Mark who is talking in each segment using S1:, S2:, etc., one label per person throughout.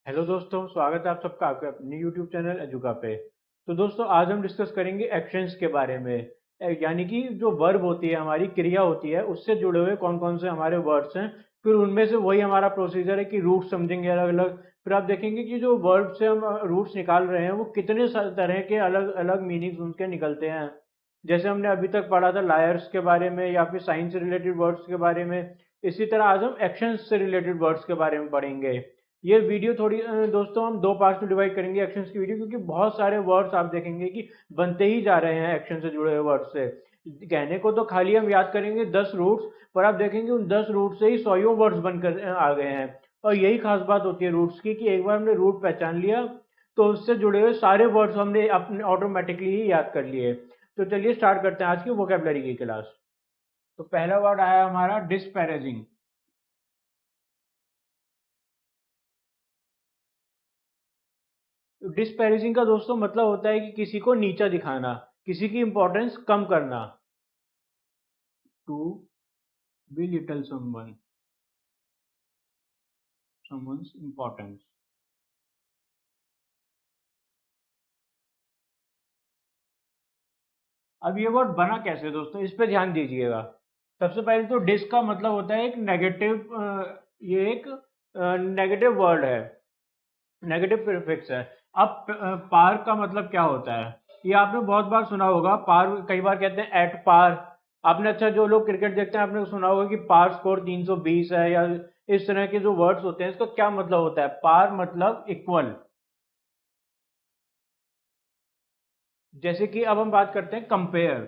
S1: Hello दोस्तों, स्वागत है आप सबका आपके अपने यूट्यूब चैनल एजुका पे। तो दोस्तों, आज हम डिस्कस करेंगे एक्शंस के बारे में। यानी कि जो वर्ब होती है, हमारी क्रिया होती है, उससे जुड़े हुए कौन कौन से हमारे वर्ड्स हैं। फिर उनमें से वही हमारा प्रोसीजर है कि रूट्स समझेंगे अलग अलग। फिर आप देखेंगे कि जो वर्ब से हम रूट्स निकाल रहे हैं वो कितने तरह के अलग अलग मीनिंग्स उनके निकलते हैं। जैसे हमने अभी तक पढ़ा था लायर्स के बारे में या फिर साइंस से रिलेटेड वर्ड्स के बारे में। इसी तरह आज हम एक्शंस से रिलेटेड वर्ड्स के बारे में पढ़ेंगे। ये वीडियो थोड़ी दोस्तों हम दो पार्ट्स में डिवाइड करेंगे एक्शंस की वीडियो, क्योंकि बहुत सारे वर्ड्स आप देखेंगे कि बनते ही जा रहे हैं एक्शन से जुड़े हुए वर्ड से। कहने को तो खाली हम याद करेंगे 10 रूट्स, पर आप देखेंगे उन 10 रूट से ही सौ वर्ड्स बनकर आ गए हैं। और यही खास बात होती है रूट्स की कि एक बार हमने रूट पहचान लिया तो उससे जुड़े हुए सारे वर्ड्स हमने अपने ऑटोमेटिकली ही याद कर लिए। तो चलिए स्टार्ट करते हैं आज की वोकेबलरी की क्लास। तो पहला वर्ड आया हमारा डिस्पैरेजिंग। डिस्पैरेजिंग का दोस्तों मतलब होता है कि किसी को नीचा दिखाना, किसी की इंपॉर्टेंस कम करना। To belittle someone's importance। अब ये वर्ड बना कैसे दोस्तों, इस पे ध्यान दीजिएगा। सबसे पहले तो डिस का मतलब होता है एक नेगेटिव, ये एक नेगेटिव वर्ड है, नेगेटिव प्रीफिक्स है। अब पार का मतलब क्या होता है, ये आपने बहुत बार सुना होगा। पार कई बार कहते हैं एट पार। आपने अच्छा, जो लोग क्रिकेट देखते हैं आपने सुना होगा कि पार स्कोर 320 है, या इस तरह के जो वर्ड्स होते हैं इसका क्या मतलब होता है। पार मतलब इक्वल। जैसे कि अब हम बात करते हैं कंपेयर।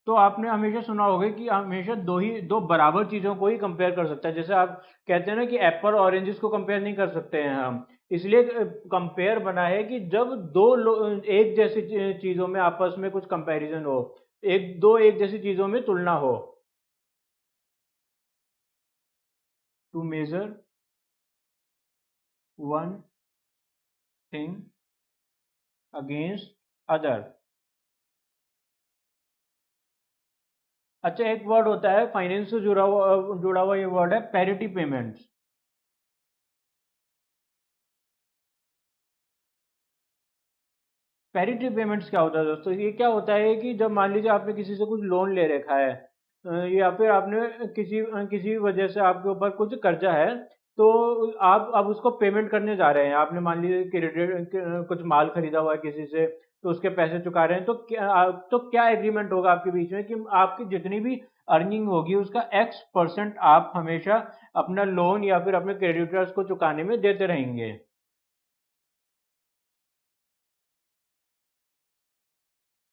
S1: तो आपने हमेशा सुना होगा कि हमेशा दो बराबर चीजों को ही कंपेयर कर सकता है। जैसे आप कहते हैं ना कि एप्पल ऑरेंजेस को कंपेयर नहीं कर सकते हैं हम। इसलिए कंपेयर बना है कि जब एक जैसी चीजों में आपस में कुछ कंपैरिजन हो, एक जैसी चीजों में तुलना हो। To measure one thing against other. अच्छा, एक वर्ड होता है फाइनेंस से जुड़ा हुआ ये वर्ड है पैरिटी पेमेंट्स। पैरिटी पेमेंट्स क्या होता है दोस्तों, ये क्या होता है कि जब मान लीजिए आपने किसी से कुछ लोन ले रखा है, या फिर आपने किसी वजह से आपके ऊपर कुछ कर्जा है, तो आप अब उसको पेमेंट करने जा रहे हैं। आपने मान लीजिए क्रेडिट कुछ माल खरीदा हुआ है किसी से, तो उसके पैसे चुका रहे हैं। तो क्या एग्रीमेंट होगा आपके बीच में कि आपकी जितनी भी अर्निंग होगी उसका X% आप हमेशा अपना लोन या फिर अपने क्रेडिटर्स को चुकाने में देते रहेंगे।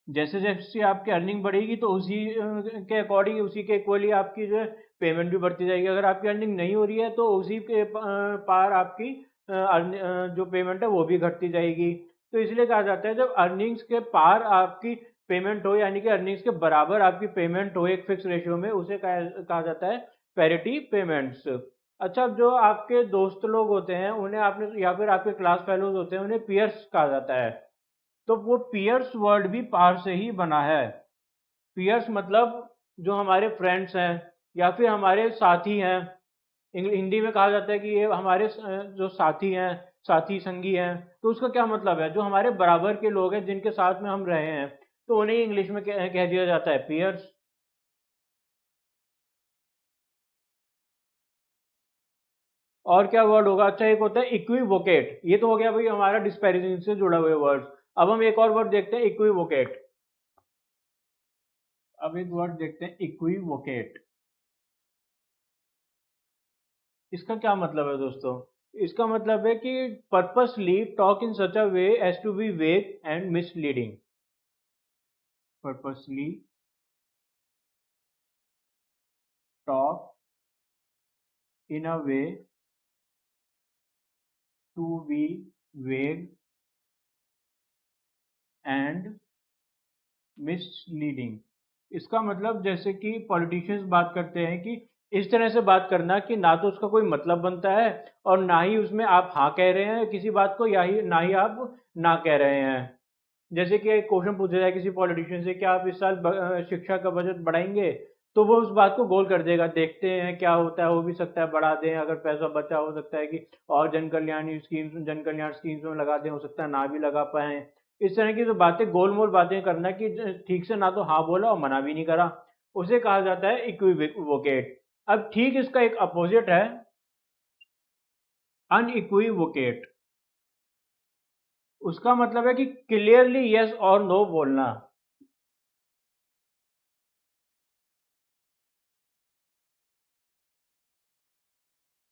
S1: जैसे जैसे आपकी अर्निंग बढ़ेगी तो उसी के अकॉर्डिंग, उसी के इक्वली आपकी जो है पेमेंट भी बढ़ती जाएगी। अगर आपकी अर्निंग नहीं हो रही है तो उसी के पार आपकी जो पेमेंट है वो भी घटती जाएगी। तो इसलिए कहा जाता है जब अर्निंग्स के पार आपकी पेमेंट हो, यानी कि अर्निंग्स के बराबर आपकी पेमेंट हो एक फिक्स रेशियो में, उसे कहा जाता है पैरिटी पेमेंट्स। अच्छा, अब जो आपके दोस्त लोग होते हैं उन्हें आपने, या फिर आपके क्लास फेलोज होते हैं उन्हें पियर्स कहा जाता है। तो वो पियर्स वर्ड भी पार से ही बना है। पियर्स मतलब जो हमारे फ्रेंड्स हैं या फिर हमारे साथी हैं। हिंदी में कहा जाता है कि ये हमारे जो साथी हैं, साथी संगी हैं। तो उसका क्या मतलब है, जो हमारे बराबर के लोग हैं जिनके साथ में हम रहे हैं, तो उन्हें इंग्लिश में कह दिया जाता है पियर्स। और क्या वर्ड होगा, अच्छा एक होता है इक्विवोकेट। ये तो हो गया भाई हमारा डिस्पैरिजिंग से जुड़ा हुए वर्ड। अब हम एक और वर्ड देखते हैं इक्विवोकेट। अब एक वर्ड देखते हैं इक्विवोकेट। इसका क्या मतलब है दोस्तों, इसका मतलब है कि purposely talk in such a way as to be vague and misleading. Purposely talk in a way to be vague and misleading. इसका मतलब जैसे कि पॉलिटिशियंस बात करते हैं कि इस तरह से बात करना कि ना तो उसका कोई मतलब बनता है, और ना ही उसमें आप हाँ कह रहे हैं किसी बात को, या ही ना ही आप ना कह रहे हैं। जैसे कि एक क्वेश्चन पूछा जाए किसी पॉलिटिशियन से कि आप इस साल शिक्षा का बजट बढ़ाएंगे, तो वो उस बात को गोल कर देगा, देखते हैं क्या होता है, हो भी सकता है बढ़ा दें, अगर पैसा बचा हो सकता है कि और जन कल्याण स्कीम्स में लगा दें, हो सकता है ना भी लगा पाए। इस तरह की जो बातें, गोल मोल बातें करना कि ठीक से ना तो हाँ बोला और मना भी नहीं करा, उसे कहा जाता है इक्विवोकेट। अब ठीक इसका एक अपोजिट है अनइक्विवोकेट। उसका मतलब है कि क्लियरली यस और नो बोलना।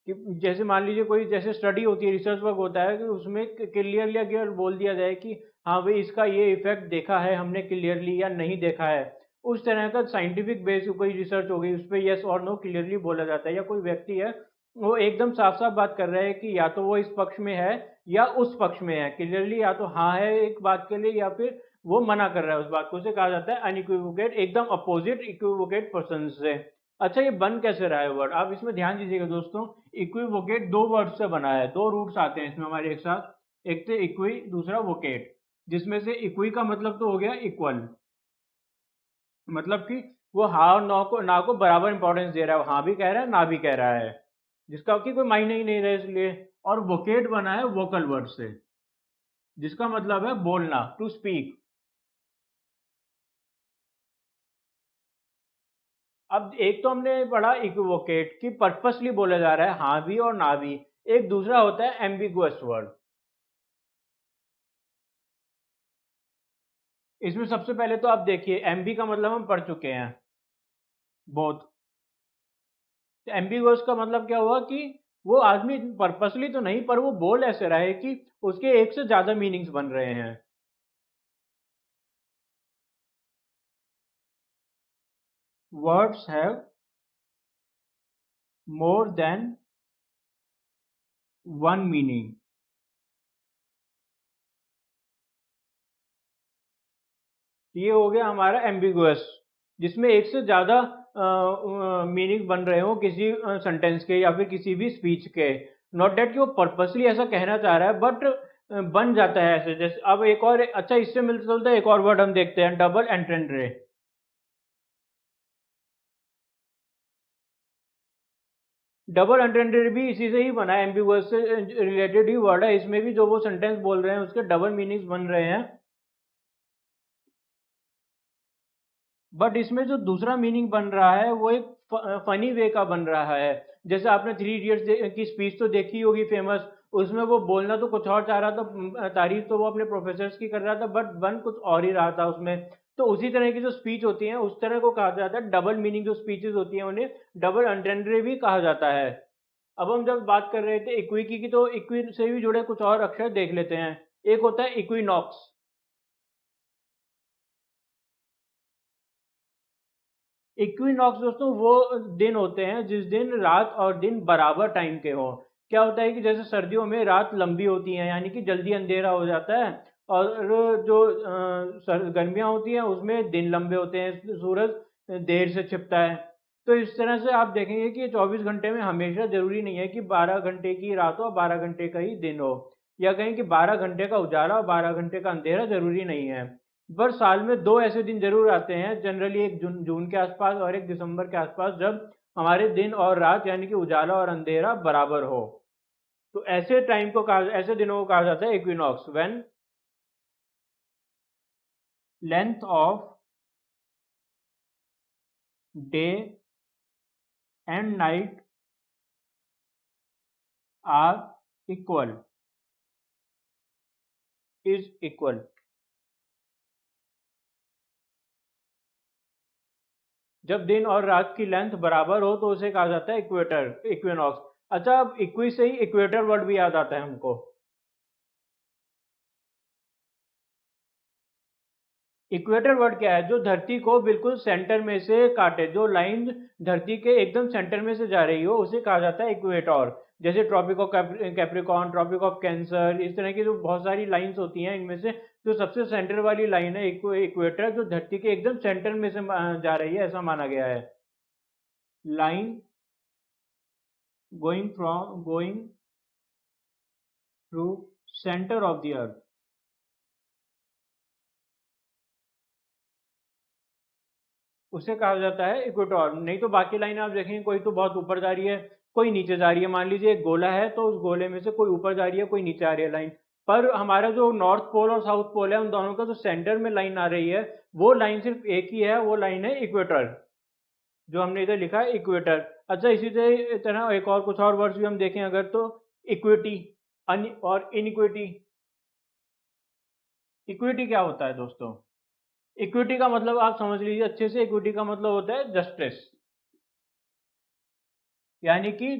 S1: कि जैसे मान लीजिए कोई जैसे स्टडी होती है, रिसर्च वर्क होता है, कि उसमें क्लियरली अगर बोल दिया जाए कि हाँ भाई इसका ये इफेक्ट देखा है हमने क्लियरली या नहीं देखा है, उस तरह का साइंटिफिक बेस कोई रिसर्च हो गई उस पर यस और नो क्लियरली बोला जाता है। या कोई व्यक्ति है वो एकदम साफ साफ बात कर रहा है कि या तो वो इस पक्ष में है या उस पक्ष में है, क्लियरली या तो हाँ है एक बात के लिए या फिर वो मना कर रहा है उस बात को, उसे कहा जाता है अनइक्विवोकेट, एकदम अपोजिट इक्विवोकेट पर्सन से। अच्छा, ये बन कैसे रहा है वर्ड, आप इसमें ध्यान दीजिएगा दोस्तों। इक्विवोकेट दो वर्ड से बना है, दो रूट्स आते हैं इसमें हमारे एक साथ, एक तो इक्वी, दूसरा वोकेट। जिसमें से इक्वी का मतलब तो हो गया इक्वल, मतलब कि वो हाँ और ना को बराबर इंपॉर्टेंस दे रहा है, वो हाँ भी कह रहा है ना भी कह रहा है, जिसका कि कोई मायने ही नहीं रहा इसलिए। और वोकेट बना है वोकल वर्ड से, जिसका मतलब है बोलना, टू स्पीक। अब एक तो हमने पढ़ा इक्विवोकेट कि पर्पसली बोला जा रहा है हाँ भी और ना भी। एक दूसरा होता है एम्बिगुअस वर्ड। इसमें सबसे पहले तो आप देखिए, एमबी का मतलब हम पढ़ चुके हैं, बोथ। एम्बिगुअस का मतलब क्या हुआ कि वो आदमी पर्पसली तो नहीं पर वो बोल ऐसे रहा है कि उसके एक से ज्यादा मीनिंग्स बन रहे हैं। Words have more than one meaning. ये हो गया हमारा एम्बिगुअस, जिसमें एक से ज्यादा मीनिंग बन रहे हो किसी सेंटेंस के या फिर किसी भी स्पीच के। नॉट डेट कि वो पर्पसली ऐसा कहना चाह रहा है, बट बन जाता है ऐसे। जैसे अब एक और, अच्छा इससे मिलता जुलता एक और वर्ड हम देखते हैं, डबल एंटेंड्रे। डबल एंटेंडेड भी इसी से ही बना है, एम्बिगुअस से रिलेटेड ही वर्ड है। इसमें भी जो वो सेंटेंस बोल रहे हैं उसके डबल मीनिंग्स बन रहे हैं, बट इसमें जो दूसरा मीनिंग बन रहा है वो एक फनी वे का बन रहा है। जैसे आपने थ्री इडियट्स की स्पीच तो देखी होगी, फेमस। उसमें वो बोलना तो कुछ और चाह रहा था, तारीफ तो वो अपने प्रोफेसर्स की कर रहा था, बट बन कुछ और ही रहा था उसमें। तो उसी तरह की जो स्पीच होती है उस तरह को कहा जाता है डबल मीनिंग। जो स्पीचेस होती हैं उन्हें डबल एंटेंडरे भी कहा जाता है। अब हम जब बात कर रहे थे इक्विकी की, तो इक्वी से भी जुड़े कुछ और अक्षर देख लेते हैं। एक होता है इक्विनॉक्स। इक्विनॉक्स दोस्तों वो दिन होते हैं जिस दिन रात और दिन बराबर टाइम के हो। क्या होता है कि जैसे सर्दियों में रात लंबी होती है, यानी कि जल्दी अंधेरा हो जाता है, और जो गर्मियां होती हैं उसमें दिन लंबे होते हैं, सूरज देर से छिपता है। तो इस तरह से आप देखेंगे कि 24 घंटे में हमेशा जरूरी नहीं है कि 12 घंटे की रात हो और 12 घंटे का ही दिन हो, या कहें कि 12 घंटे का उजाला और 12 घंटे का अंधेरा जरूरी नहीं है। पर साल में दो ऐसे दिन जरूर आते हैं, जनरली एक जून जून के आसपास और एक दिसंबर के आसपास, जब हमारे दिन और रात यानी कि उजाला और अंधेरा बराबर हो। तो ऐसे टाइम को कहा, ऐसे दिनों को कहा जाता है equinox, when length of day and night are equal, is equal. जब दिन और रात की लेंथ बराबर हो तो उसे कहा जाता है इक्वेटर, इक्विनॉक्स। अच्छा, अब इक्वी से ही इक्वेटर वर्ड भी याद आता है हमको। इक्वेटर वर्ड क्या है? जो धरती को बिल्कुल सेंटर में से काटे, जो लाइन धरती के एकदम सेंटर में से जा रही हो उसे कहा जाता है इक्वेटर। जैसे tropic of Capricorn, tropic of Cancer, इस तरह की जो बहुत सारी लाइंस होती हैं, इनमें से जो सबसे सेंटर वाली लाइन है इक्वेटर, जो धरती के एकदम सेंटर में से जा रही है, ऐसा माना गया है। Line going through centre of the earth. उसे कहा जाता है इक्वेटर। नहीं तो बाकी लाइन आप देखेंगे, कोई तो बहुत ऊपर जा रही है, कोई नीचे जा रही है। मान लीजिए एक गोला है, तो उस गोले में से कोई ऊपर जा रही है, कोई नीचे आ रही है लाइन। पर हमारा जो नॉर्थ पोल और साउथ पोल है, उन दोनों का जो सेंटर में लाइन आ रही है, वो लाइन सिर्फ एक ही है, वो लाइन है इक्वेटर, जो हमने इधर लिखा है इक्वेटर। अच्छा, इसी तरह एक और कुछ और वर्ड्स भी हम देखें अगर, तो इक्विटी और इनइक्विटी। इक्विटी क्या होता है दोस्तों? इक्विटी का मतलब आप समझ लीजिए अच्छे से, इक्विटी का मतलब होता है जस्टिस। यानी कि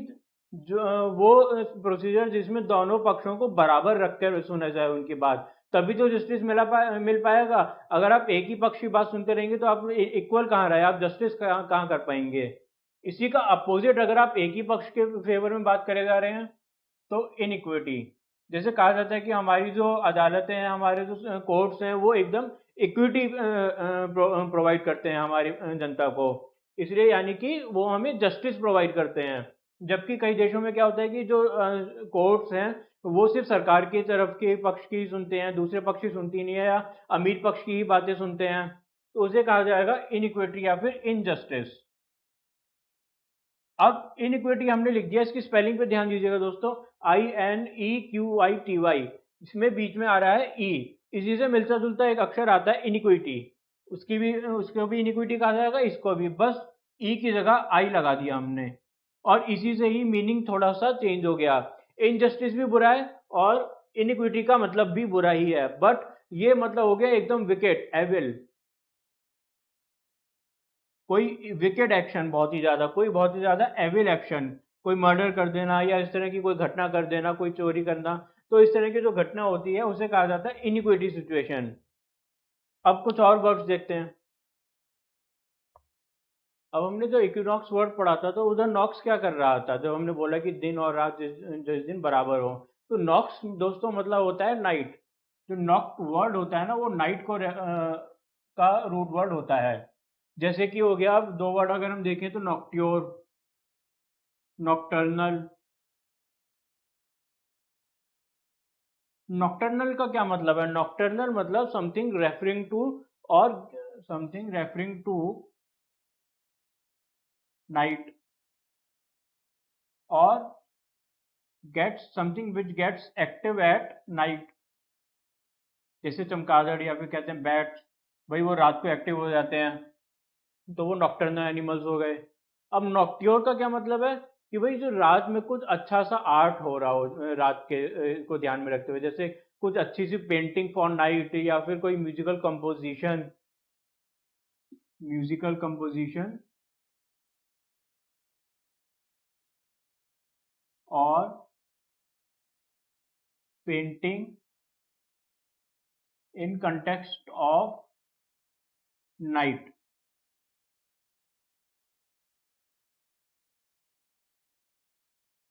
S1: जो वो प्रोसीजर जिसमें दोनों पक्षों को बराबर रखते हुए सुना जाए उनकी बात, तभी तो जस्टिस मिल पाएगा। अगर आप एक ही पक्ष की बात सुनते रहेंगे तो आप इक्वल कहाँ रहे, आप जस्टिस कहाँ कर पाएंगे। इसी का अपोजिट, अगर आप एक ही पक्ष के फेवर में बात करे जा रहे हैं तो इनइक्विटी। जैसे कहा जाता है कि हमारी जो अदालतें हैं, हमारे जो कोर्ट्स हैं, वो एकदम इक्विटी प्रोवाइड करते हैं हमारी जनता को, इसलिए यानी कि वो हमें जस्टिस प्रोवाइड करते हैं। जबकि कई देशों में क्या होता है कि जो कोर्ट्स हैं, वो सिर्फ सरकार की तरफ के पक्ष की सुनते हैं, दूसरे पक्ष की सुनती नहीं है, या अमीर पक्ष की ही बातें सुनते हैं। तो उसे कहा जाएगा इनइक्विटी या फिर इनजस्टिस। अब इनइक्विटी हमने लिख दिया, इसकी स्पेलिंग पे ध्यान दीजिएगा दोस्तों। INEQUITY, इसमें बीच में आ रहा है ई, इसी से मिलता जुलता एक अक्षर आता है इनिक्विटी। उसको भी इनिक्विटी कहा जाएगा, इसको भी बस ई की जगह आई लगा दिया हमने, और इसी से ही मीनिंग थोड़ा सा चेंज हो गया। इनजस्टिस भी बुरा है और इनिक्विटी का मतलब भी बुरा ही है, बट ये मतलब हो गया एकदम विकेट एविल। कोई विकेड एक्शन, बहुत ही ज्यादा, कोई बहुत ही ज्यादा एविल एक्शन, कोई मर्डर कर देना या इस तरह की कोई घटना कर देना, कोई चोरी करना, तो इस तरह की जो घटना होती है उसे कहा जाता है इनिक्विटी सिचुएशन। अब कुछ और वर्ड्स देखते हैं। अब हमने जो इक्विनॉक्स वर्ड पढ़ा था, तो उधर नॉक्स क्या कर रहा था जब हमने बोला कि दिन और रात जिस दिन बराबर हो। तो नॉक्स दोस्तों मतलब होता है नाइट। जो नॉक्ट वर्ड होता है ना, वो नाइट का रूट वर्ड होता है। जैसे कि हो गया, अब दो वर्ड अगर हम देखें तो नॉक्ट्योर, नॉक्टर्नल। नॉक्टर्नल का क्या मतलब है? नॉक्टर्नल मतलब समथिंग रेफरिंग टू, और समथिंग रेफरिंग टू नाइट, और gets something which gets active at night. जैसे चमगादड़ या फिर कहते हैं बैट, भाई वो रात को एक्टिव हो जाते हैं, तो वो नॉक्टर्नल एनिमल्स हो गए। अब नॉक्ट्योर का क्या मतलब है? कि भाई जो रात में कुछ अच्छा सा आर्ट हो रहा हो, रात के को ध्यान में रखते हुए, जैसे कुछ अच्छी सी पेंटिंग फॉर नाइट, या फिर कोई म्यूजिकल कंपोजिशन और painting in context of night.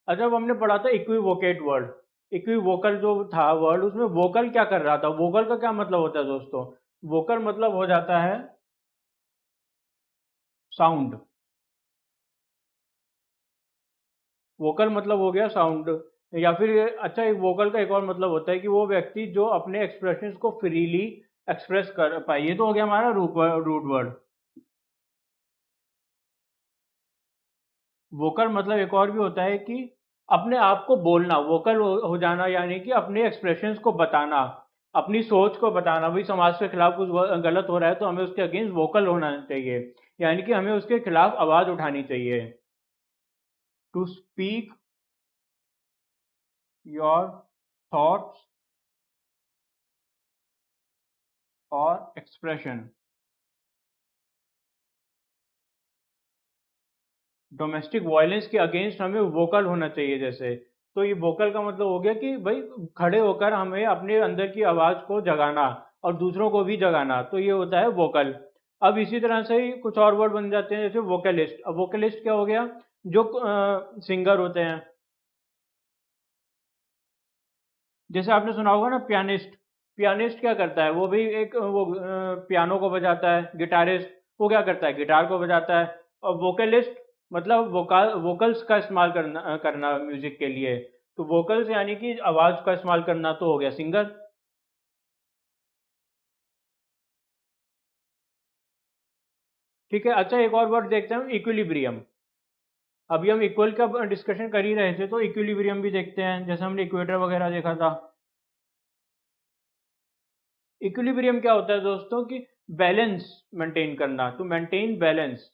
S1: अच्छा, अब हमने पढ़ा था इक्विवोकेट वर्ड। इक्विवोकल जो था वर्ड, उसमें वोकल क्या कर रहा था? वोकल का क्या मतलब होता है दोस्तों? वोकल मतलब हो जाता है साउंड। वोकल मतलब हो गया साउंड। या फिर अच्छा, एक वोकल का एक और मतलब होता है कि वो व्यक्ति जो अपने एक्सप्रेशंस को फ्रीली एक्सप्रेस कर पाए। ये तो हो गया हमारा रूट वर्ड। वोकल मतलब एक और भी होता है कि अपने आप को बोलना, वोकल हो जाना, यानी कि अपने एक्सप्रेशंस को बताना, अपनी सोच को बताना। भाई समाज के खिलाफ कुछ गलत हो रहा है, तो हमें उसके अगेंस्ट वोकल होना चाहिए, यानी कि हमें उसके खिलाफ आवाज उठानी चाहिए। टू स्पीक योर थॉट्स और एक्सप्रेशन। डोमेस्टिक वायलेंस के अगेंस्ट हमें वोकल होना चाहिए जैसे। तो ये वोकल का मतलब हो गया कि भाई खड़े होकर हमें अपने अंदर की आवाज को जगाना और दूसरों को भी जगाना, तो ये होता है वोकल। अब इसी तरह से ही कुछ और वर्ड बन जाते हैं, जैसे वोकलिस्ट। अब वोकलिस्ट क्या हो गया? जो सिंगर होते हैं। जैसे आपने सुना होगा ना पियानिस्ट। पियानिस्ट क्या करता है? वो भी एक वो पियानो को बजाता है। गिटारिस्ट, वो क्या करता है? गिटार को बजाता है। और वोकलिस्ट मतलब वोकल्स का इस्तेमाल करना म्यूजिक के लिए। तो वोकल्स यानी कि आवाज का इस्तेमाल करना, तो हो गया सिंगर। ठीक है। अच्छा, एक और वर्ड देखते हैं, इक्विलिब्रियम। अभी हम इक्वल का डिस्कशन कर ही रहे थे, तो इक्विलिब्रियम भी देखते हैं, जैसे हमने इक्वेटर वगैरह देखा था। इक्विलिब्रियम क्या होता है दोस्तों कि बैलेंस मेंटेन करना, टू मेंटेन बैलेंस।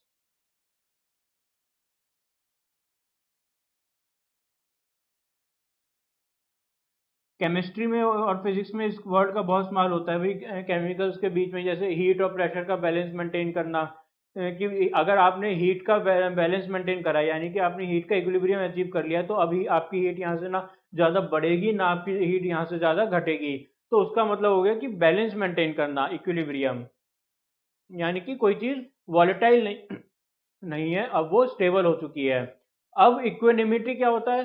S1: केमिस्ट्री में और फिजिक्स में इस वर्ड का बहुत इस्तेमाल होता है भाई, केमिकल्स के बीच में, जैसे हीट और प्रेशर का बैलेंस मेंटेन करना। कि अगर आपने हीट का बैलेंस मेंटेन करा, यानी कि आपने हीट का इक्विलिब्रियम अचीव कर लिया, तो अभी आपकी हीट यहाँ से ना ज़्यादा बढ़ेगी, ना आपकी हीट यहाँ से ज़्यादा घटेगी। तो उसका मतलब हो गया कि बैलेंस मेंटेन करना, इक्विलिब्रियम। यानी कि कोई चीज़ वॉलेटाइल नहीं नहीं है, अब वो स्टेबल हो चुकी है। अब इक्वेनिमिटी क्या होता है?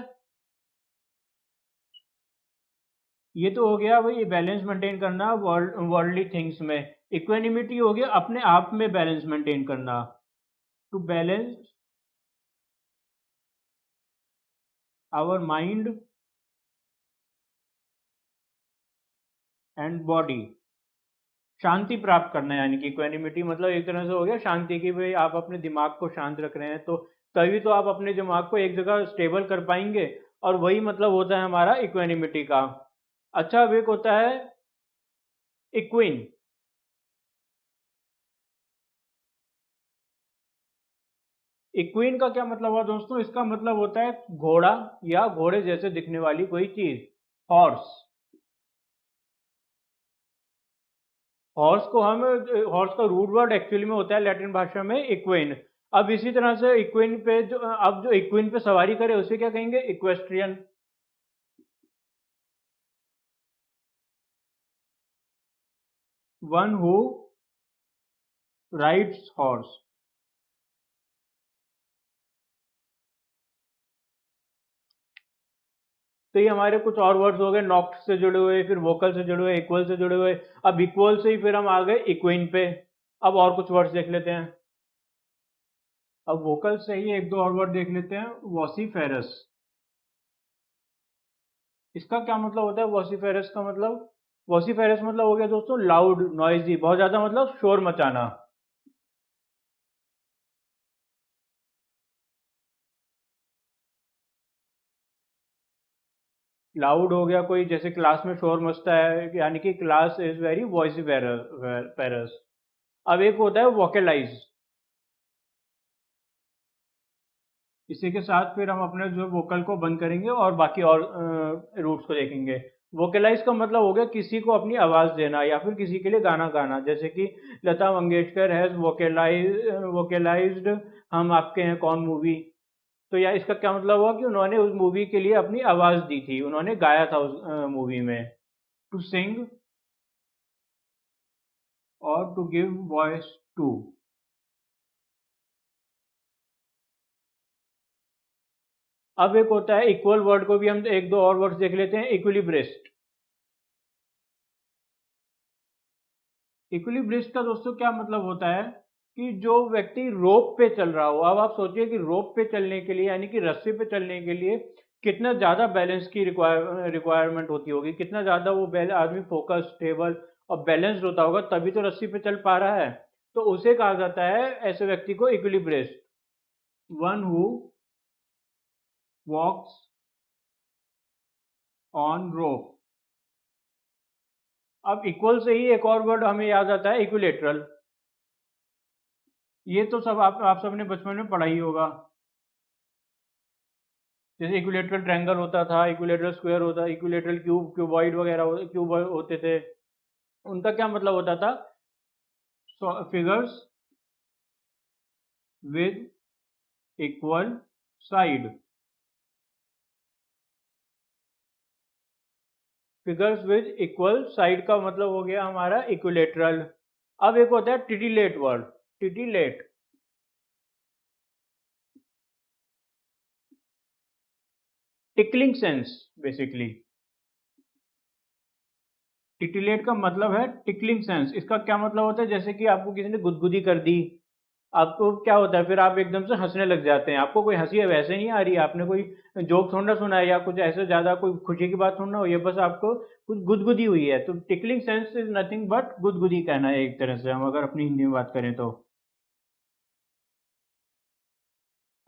S1: ये तो हो गया भाई बैलेंस मेंटेन करना वर्ल्डली थिंग्स में। इक्वेनिमिटी हो गया अपने आप में बैलेंस मेंटेन करना, to balance our mind and body. शांति प्राप्त करना, यानी कि इक्वेनिमिटी मतलब एक तरह से हो गया शांति, की भाई आप अपने दिमाग को शांत रख रहे हैं, तो तभी तो आप अपने दिमाग को एक जगह स्टेबल कर पाएंगे। और वही मतलब होता है हमारा इक्वेनिमिटी का। अच्छा, अब एक होता है इक्विन। इक्विन का क्या मतलब हुआ दोस्तों? इसका मतलब होता है घोड़ा, या घोड़े जैसे दिखने वाली कोई चीज, हॉर्स। हॉर्स को हम हॉर्स का रूट वर्ड एक्चुअली में होता है लैटिन भाषा में इक्विन। अब इसी तरह से इक्विन पे जो अब जो इक्विन पे सवारी करे उसे क्या कहेंगे? Equestrian. One who rides horse. तो ये हमारे कुछ और वर्ड्स हो गए, नॉक्ट से जुड़े हुए, फिर वोकल से जुड़े हुए, इक्वल से जुड़े हुए। अब इक्वल से ही फिर हम आ गए इक्विन पे। अब और कुछ वर्ड्स देख लेते हैं। अब वोकल से ही एक दो और वर्ड देख लेते हैं। वॉसीफेरस। इसका क्या मतलब होता है वॉसीफेरस का मतलब? वॉसीफेरस मतलब हो गया दोस्तों लाउड, नॉइजी, बहुत ज्यादा, मतलब शोर मचाना। लाउड हो गया कोई, जैसे क्लास में शोर मचता है, यानी कि क्लास इज वेरी वॉइसिफेरस। अब एक होता है वोकलाइज। इसी के साथ फिर हम अपने जो वोकल को बंद करेंगे और बाकी और रूट्स को देखेंगे। वोकलाइज का मतलब हो गया किसी को अपनी आवाज देना, या फिर किसी के लिए गाना गाना, जैसे कि लता मंगेशकर हैज वोकलाइज्ड हम आपके हैं कौन मूवी। तो या इसका क्या मतलब हुआ कि उन्होंने उस मूवी के लिए अपनी आवाज दी थी, उन्होंने गाया था उस मूवी में। टू सिंग और टू गिव वॉइस टू। अब एक होता है इक्वल वर्ड को भी हम एक दो और वर्ड्स देख लेते हैं। इक्विलिब्रिस्ट। इक्विलिब्रिस्ट का दोस्तों क्या मतलब होता है कि जो व्यक्ति रोप पे चल रहा हो। अब आप सोचिए कि रोप पे चलने के लिए, यानी कि रस्सी पे चलने के लिए कितना ज्यादा बैलेंस की रिक्वायरमेंट होती होगी, कितना ज्यादा वो आदमी फोकस, स्टेबल और बैलेंस्ड होता होगा, तभी तो रस्सी पे चल पा रहा है। तो उसे कहा जाता है, ऐसे व्यक्ति को, इक्विलिब्रिस्ट। वन हु वॉक्स ऑन रोप। अब इक्वल से ही एक और वर्ड हमें याद आता है, इक्विलेटरल। ये तो सब आप सबने बचपन में पढ़ा ही होगा। जैसे इक्विलेटरल ट्रायंगल होता था, इक्विलेटरल स्क्वायर होता, इक्विलेटरल क्यूब, क्यूबॉइड वगैरह, क्यूब होते थे। उनका क्या मतलब होता था? Figures with equal side. Figures with equal side का मतलब हो गया हमारा इक्विलेटरल। अब एक होता है titillate word. Titillate, tickling sense basically. Titillate का मतलब है टिकलिंग सेंस। इसका क्या मतलब होता है? जैसे कि आपको किसी ने गुदगुदी कर दी, आपको क्या होता है, फिर आप एकदम से हंसने लग जाते हैं। आपको कोई हंसी वैसे नहीं आ रही है, आपने कोई जोक थोड़ा ना सुना है, या कुछ ऐसे ज्यादा कोई खुशी की बात थोड़ा ना हुई है, बस आपको कुछ गुदगुदी हुई है। तो tickling sense is nothing but गुदगुदी कहना है, एक तरह से हम अगर अपनी हिंदी में बात करें तो।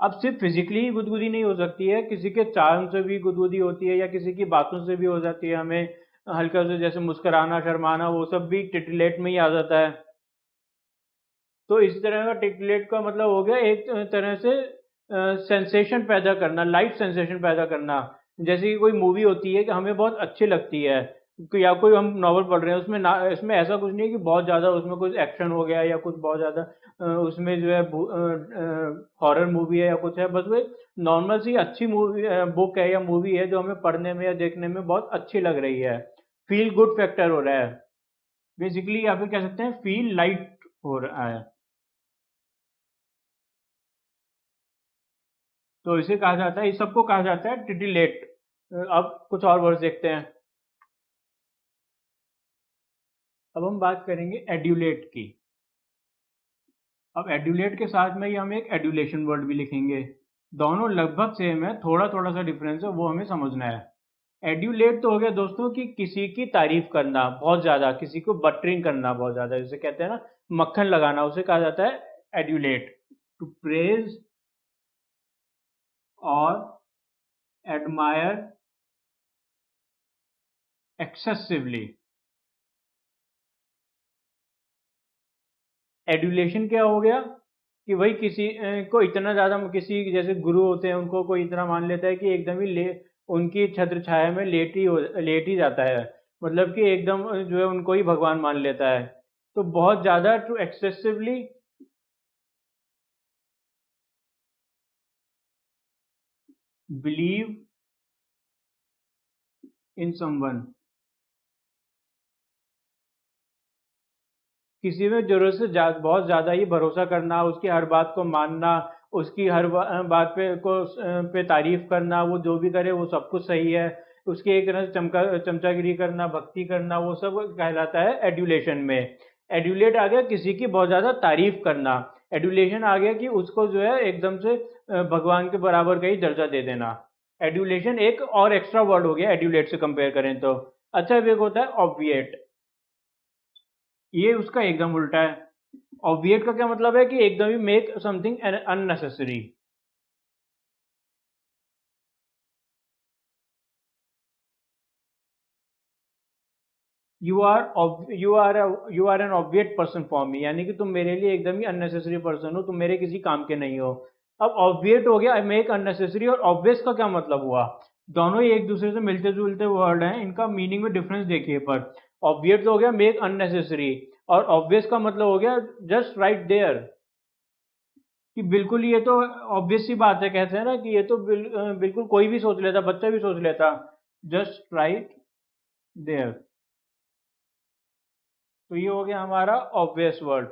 S1: अब सिर्फ फिजिकली ही गुदगुदी नहीं हो सकती है, किसी के चार्म से भी गुदगुदी होती है या किसी की बातों से भी हो जाती है, हमें हल्का से जैसे मुस्कुराना शर्माना वो सब भी टिटलेट में ही आ जाता है। तो इस तरह का टिटलेट का मतलब हो गया एक तरह से सेंसेशन पैदा करना, लाइट सेंसेशन पैदा करना। जैसे कि कोई मूवी होती है कि हमें बहुत अच्छी लगती है, या कोई हम नॉवल पढ़ रहे हैं, उसमें ना इसमें ऐसा कुछ नहीं है कि बहुत ज़्यादा उसमें कुछ एक्शन हो गया या कुछ बहुत ज़्यादा उसमें जो है हॉरर मूवी है या कुछ है, बस वो एक नॉर्मल सी अच्छी मूवी बुक है या मूवी है जो हमें पढ़ने में या देखने में बहुत अच्छी लग रही है, फील गुड फैक्टर हो रहा है। बेसिकली आप कह सकते हैं फील लाइट हो रहा है। तो इसे कहा जाता है, इस सबको कहा जाता है टिटिलेट। अब कुछ और वर्ड्स देखते हैं। अब हम बात करेंगे एड्यूलेट की। अब एड्यूलेट के साथ में ही हम एक एड्यूलेशन वर्ड भी लिखेंगे। दोनों लगभग सेम है, थोड़ा थोड़ा सा डिफरेंस है, वो हमें समझना है। एड्यूलेट तो हो गया दोस्तों कि किसी की तारीफ करना बहुत ज्यादा, किसी को बटरिंग करना बहुत ज्यादा, जिसे कहते हैं ना मक्खन लगाना, उसे कहा जाता है एड्यूलेट। टू प्रेज और एडमायर एक्सेसिवली। एडुलेशन क्या हो गया कि भाई किसी को इतना ज्यादा, किसी जैसे गुरु होते हैं उनको कोई इतना मान लेता है कि एकदम ही उनकी छत्र छाया में लेट ही जाता है, मतलब कि एकदम जो है उनको ही भगवान मान लेता है। तो बहुत ज्यादा to excessively believe in someone, किसी में जरूरत से बहुत ज्यादा ही भरोसा करना, उसकी हर बात को मानना, उसकी हर बात पे तारीफ करना, वो जो भी करे वो सब कुछ सही है, उसकी एक तरह से चमचागिरी करना, भक्ति करना, वो सब कहलाता है एड्यूलेशन में। एड्यूलेट आ गया किसी की बहुत ज्यादा तारीफ करना। एड्यूलेशन आ गया कि उसको जो है एकदम से भगवान के बराबर का ही दर्जा दे देना। एड्यूलेशन एक और एक्स्ट्रा वर्ड हो गया एड्यूलेट से कंपेयर करें तो। अच्छा, अब एक होता है ऑब्विएट। ये उसका एकदम उल्टा है। ऑब्विएट का क्या मतलब है कि एकदम ही make something unnecessary. You are an obviate person for me, यानी कि तुम मेरे लिए एकदम ही अननेसेसरी पर्सन हो, तुम मेरे किसी काम के नहीं हो। अब ऑब्विएट हो गया मेक अननेसेसरी, और ऑब्वियस का क्या मतलब हुआ? दोनों ही एक दूसरे से मिलते जुलते वर्ड हैं, इनका मीनिंग में डिफरेंस देखिए। पर ऑब्विएट तो हो गया मेक अननेसेसरी, और ऑब्वियस का मतलब हो गया जस्ट राइट देयर, कि बिल्कुल ये तो ऑब्वियस सी बात है, कहते हैं ना कि ये तो बिल्कुल कोई भी सोच लेता, बच्चा भी सोच लेता। Just right there. तो ये हो गया हमारा ऑब्वियस वर्ड,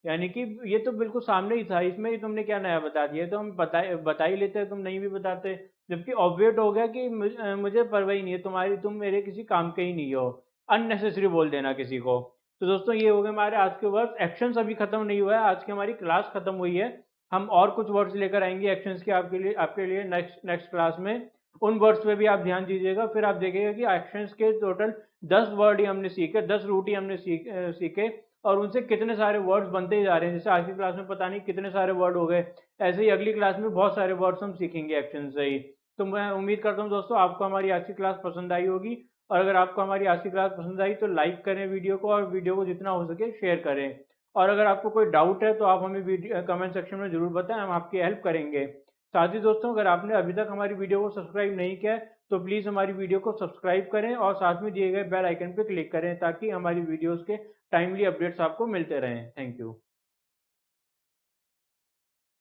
S1: यानी कि ये तो बिल्कुल सामने ही था, इसमें ही तुमने क्या नया बता दिया, तो हम बता ही लेते, तुम नहीं भी बताते। जबकि ऑब्वियस हो गया कि मुझे परवाह ही नहीं है तुम्हारी, तुम मेरे किसी काम के ही नहीं हो, अननेसेसरी बोल देना किसी को। तो दोस्तों ये हो गए हमारे आज के वर्ड्स। एक्शंस अभी खत्म नहीं हुआ है, आज की हमारी क्लास खत्म हुई है। हम और कुछ वर्ड्स लेकर आएंगे एक्शंस के आपके लिए नेक्स्ट नेक्स्ट क्लास में। उन वर्ड्स पे भी आप ध्यान दीजिएगा, फिर आप देखिएगा कि एक्शंस के टोटल 10 वर्ड ही हमने सीखे, 10 रूट ही हमने सीखे, और उनसे कितने सारे वर्ड्स बनते ही जा रहे हैं। जैसे आज की क्लास में पता नहीं कितने सारे वर्ड हो गए, ऐसे ही अगली क्लास में बहुत सारे वर्ड्स हम सीखेंगे एक्शन से ही। तो मैं उम्मीद करता हूँ दोस्तों आपको हमारी आज की क्लास पसंद आई होगी, और अगर आपको हमारी आज की क्लास पसंद आई तो लाइक करें वीडियो को, और वीडियो को जितना हो सके शेयर करें। और अगर आपको कोई डाउट है तो आप हमें वीडियो कमेंट सेक्शन में जरूर बताएं, हम आपकी हेल्प करेंगे। साथ ही दोस्तों, अगर आपने अभी तक हमारी वीडियो को सब्सक्राइब नहीं किया है तो प्लीज़ हमारी वीडियो को सब्सक्राइब करें और साथ में दिए गए बेल आइकन पर क्लिक करें, ताकि हमारी वीडियोज़ के टाइमली अपडेट्स आपको मिलते रहें। Thank you.